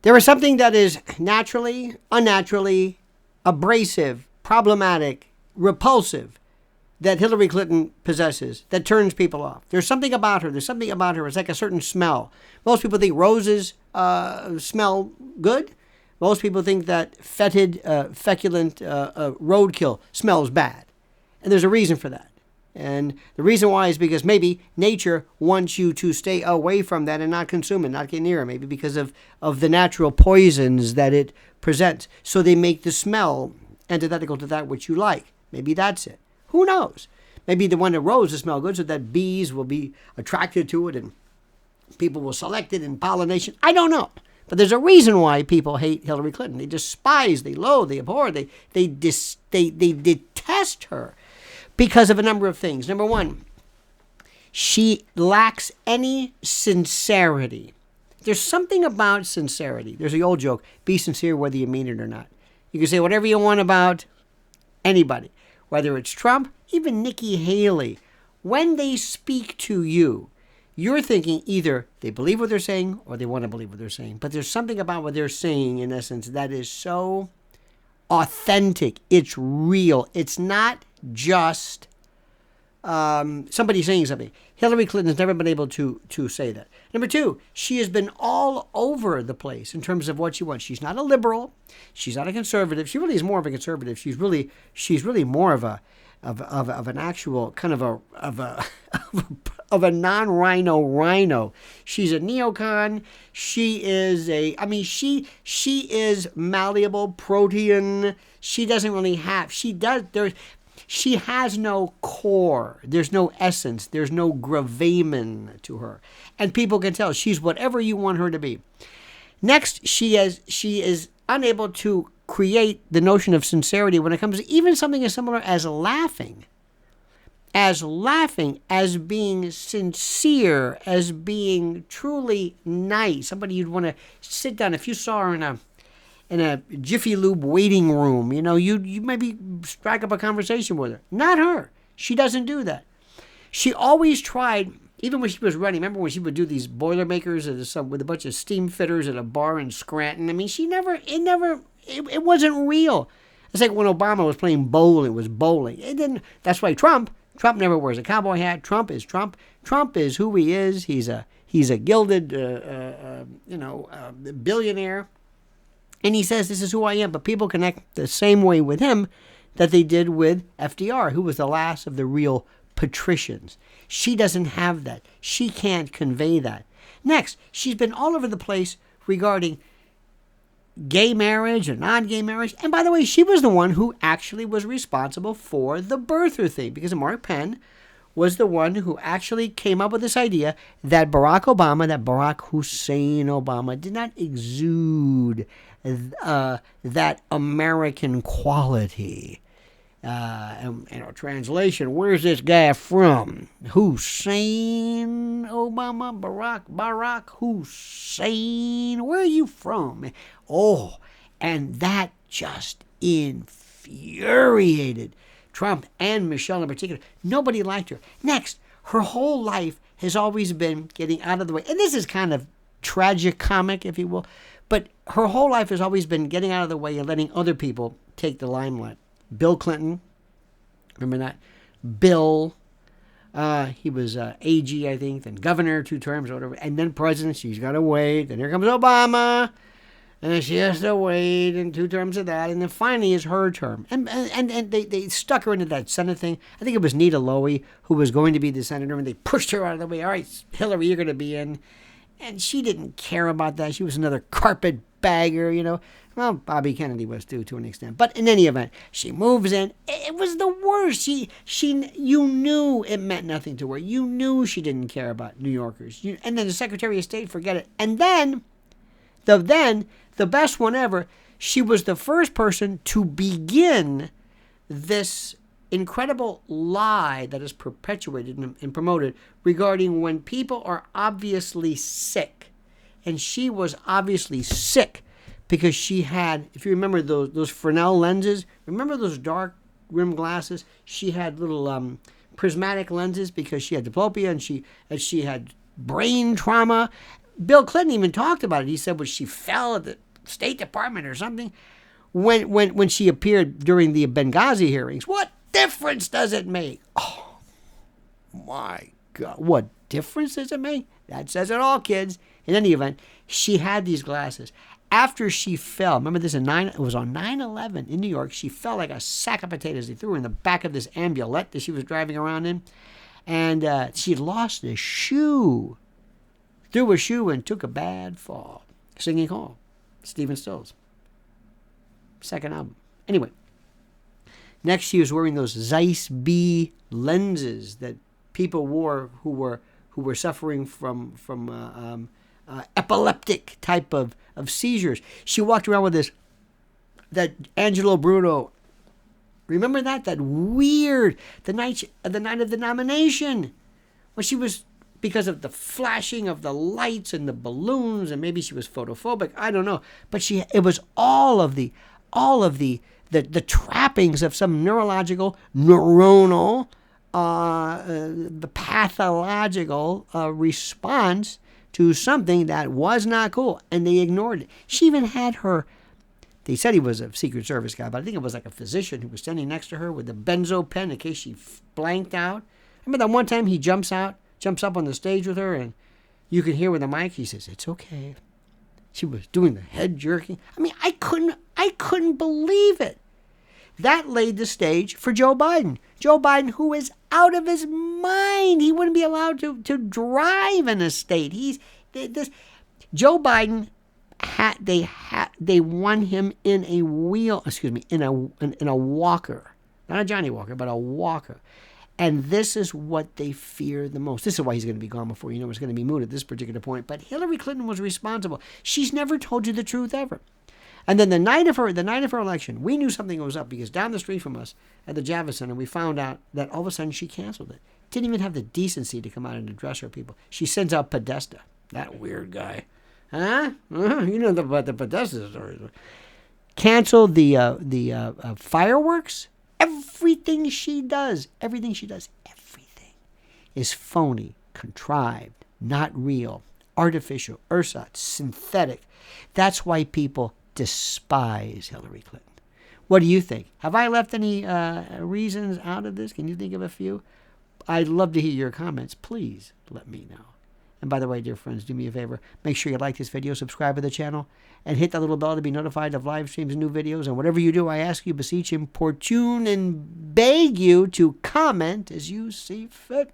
There is something that is naturally, unnaturally, abrasive, problematic, repulsive that Hillary Clinton possesses that turns people off. There's something about her. It's like a certain smell. Most people think roses smell good. Most people think that fetid, feculent roadkill smells bad. And there's a reason for that. And the reason why is because maybe nature wants you to stay away from that and not consume it, not get near it, maybe because of the natural poisons that it presents. So they make the smell antithetical to that which you like. Maybe that's it. Who knows? Maybe the one that roses smell good so that bees will be attracted to it and people will select it in pollination. I don't know. But there's a reason why people hate Hillary Clinton. They despise, they loathe, they abhor, they detest her because of a number of things. Number one, she lacks any sincerity. There's something about sincerity. There's the old joke, be sincere whether you mean it or not. You can say whatever you want about anybody, whether it's Trump, even Nikki Haley. When they speak to you, you're thinking either they believe what they're saying or they want to believe what they're saying. But there's something about what they're saying, in essence, that is so authentic. It's real. It's not just somebody saying something. Hillary Clinton has never been able to say that. Number two, she has been all over the place in terms of what she wants. She's not a liberal. She's not a conservative. She really is more of a conservative. She's really more of an actual kind of a non-rhino rhino. She's a neocon. She is she is malleable, protean. She doesn't really have. She has no core. There's no essence. There's no gravamen to her. And people can tell she's whatever you want her to be. Next, she is unable to create the notion of sincerity when it comes to even something as similar as laughing. As being sincere, as being truly nice. Somebody you'd want to sit down. If you saw her in a Jiffy Lube waiting room, you maybe strike up a conversation with her. Not her. She doesn't do that. She always tried, even when she was running. Remember when she would do these Boilermakers with a bunch of steam fitters at a bar in Scranton? I mean, it wasn't real. It's like when Obama was playing bowling, it was bowling. It didn't. That's why Trump never wears a cowboy hat. Trump is Trump. Trump is who he is. He's a gilded, billionaire. And he says, this is who I am. But people connect the same way with him that they did with FDR, who was the last of the real patricians. She doesn't have that. She can't convey that. Next, she's been all over the place regarding gay marriage or non-gay marriage. And by the way, she was the one who actually was responsible for the birther thing, because Mark Penn was the one who actually came up with this idea that Barack Hussein Obama did not exude that American quality. Translation, where's this guy from? Hussein Obama? Barack Hussein? Where are you from? Oh, and that just infuriated Trump and Michelle in particular. Nobody liked her. Next, her whole life has always been getting out of the way. And this is kind of tragicomic, if you will. But her whole life has always been getting out of the way and letting other people take the limelight. Bill Clinton, remember that? Bill, he was AG, I think, then governor 2 terms or whatever, and then president. She's got to wait. Then here comes Obama, and she has to wait, and 2 terms of that, and then finally is her term. And they stuck her into that Senate thing. I think it was Nita Lowey who was going to be the senator, and they pushed her out of the way. All right, Hillary, you're going to be in. And she didn't care about that. She was another carpetbagger, Well, Bobby Kennedy was too, to an extent. But in any event, she moves in. It was the worst. You knew it meant nothing to her. You knew she didn't care about New Yorkers. And then the Secretary of State, forget it. And then the best one ever, she was the first person to begin this incredible lie that is perpetuated and promoted regarding when people are obviously sick. And she was obviously sick because she had, if you remember those Fresnel lenses, remember those dark rim glasses? She had little prismatic lenses because she had diplopia and she had brain trauma. Bill Clinton even talked about it. He said, well, she fell at the State Department or something when she appeared during the Benghazi hearings. What difference does it make? Oh, my God. What difference does it make? That says it all, kids. In any event, she had these glasses. After she fell, remember this, it was on 9/11 in New York. She fell like a sack of potatoes. They threw her in the back of this ambulette that she was driving around in. And she lost a shoe. Threw a shoe and took a bad fall. Singing Hall. Stephen Stills. Second album. Anyway. Next, she was wearing those Zeiss B lenses that people wore who were suffering from epileptic type of seizures. She walked around with that Angelo Bruno. Remember that weird, the night of the nomination, when she was, because of the flashing of the lights and the balloons, and maybe she was photophobic, I don't know, but it was all of the trappings of some neuronal, the pathological response to something that was not cool, and they ignored it. She even had they said he was a Secret Service guy, but I think it was like a physician who was standing next to her with a benzo pen in case she blanked out. Remember that one time he jumps up on the stage with her, and you can hear with the mic, he says, "It's okay." She was doing the head jerking. I mean, I couldn't believe it. That laid the stage for Joe Biden. Joe Biden, who is out of his mind. He wouldn't be allowed to drive in a state. Joe Biden they won him in a walker. Not a Johnny Walker, but a walker. And this is what they fear the most. This is why he's going to be gone before you know it's going to be moot at this particular point. But Hillary Clinton was responsible. She's never told you the truth ever. And then the night of her election, we knew something was up because down the street from us at the Javits Center, we found out that all of a sudden she canceled it. Didn't even have the decency to come out and address her people. She sends out Podesta, that weird guy. Huh? You know about the Podesta story. Canceled the fireworks. Everything she does is phony, contrived, not real, artificial, ersatz, synthetic. That's why people despise Hillary Clinton. What do you think? Have I left any reasons out of this? Can you think of a few? I'd love to hear your comments. Please let me know. And by the way, dear friends, do me a favor. Make sure you like this video, subscribe to the channel, and hit that little bell to be notified of live streams and new videos. And whatever you do, I ask you, beseech, importune, and beg you to comment as you see fit.